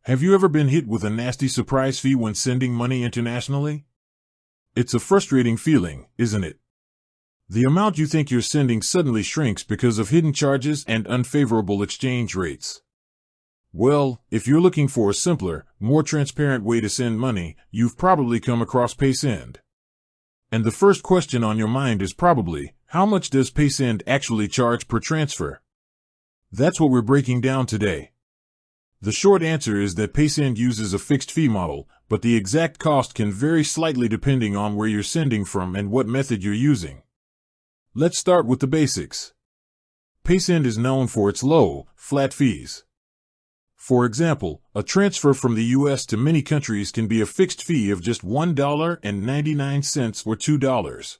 Have you ever been hit with a nasty surprise fee when sending money internationally? It's a frustrating feeling, isn't it? The amount you think you're sending suddenly shrinks because of hidden charges and unfavorable exchange rates. Well, if you're looking for a simpler, more transparent way to send money, you've probably come across Paysend. And the first question on your mind is probably, how much does Paysend actually charge per transfer? That's what we're breaking down today. The short answer is that Paysend uses a fixed fee model, but the exact cost can vary slightly depending on where you're sending from and what method you're using. Let's start with the basics. Paysend is known for its low, flat fees. For example, a transfer from the US to many countries can be a fixed fee of just $1.99 or $2.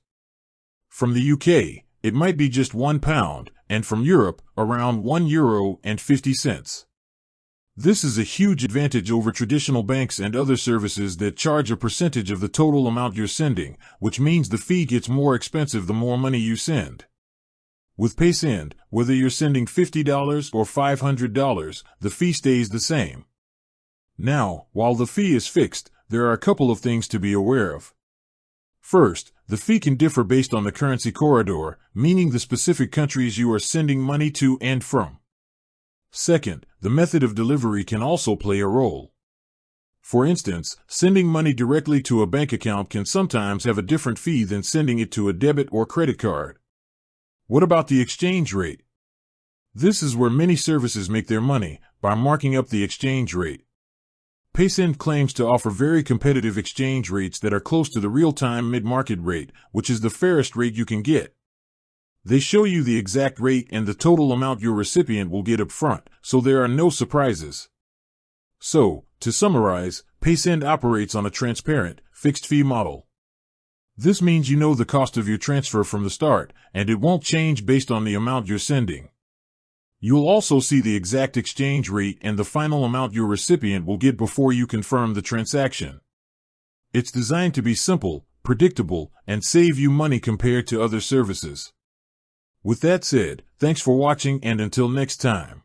From the UK, it might be just £1, and from Europe, around €1.50. This is a huge advantage over traditional banks and other services that charge a percentage of the total amount you're sending, which means the fee gets more expensive the more money you send. With Paysend, whether you're sending $50 or $500, the fee stays the same. Now, while the fee is fixed, there are a couple of things to be aware of. First, the fee can differ based on the currency corridor, meaning the specific countries you are sending money to and from. Second, the method of delivery can also play a role. For instance, sending money directly to a bank account can sometimes have a different fee than sending it to a debit or credit card. What about the exchange rate? This is where many services make their money, by marking up the exchange rate. Paysend claims to offer very competitive exchange rates that are close to the real-time mid-market rate, which is the fairest rate you can get. They show you the exact rate and the total amount your recipient will get up front, so there are no surprises. So, to summarize, Paysend operates on a transparent, fixed-fee model. This means you know the cost of your transfer from the start, and it won't change based on the amount you're sending. You'll also see the exact exchange rate and the final amount your recipient will get before you confirm the transaction. It's designed to be simple, predictable, and save you money compared to other services. With that said, thanks for watching, and until next time.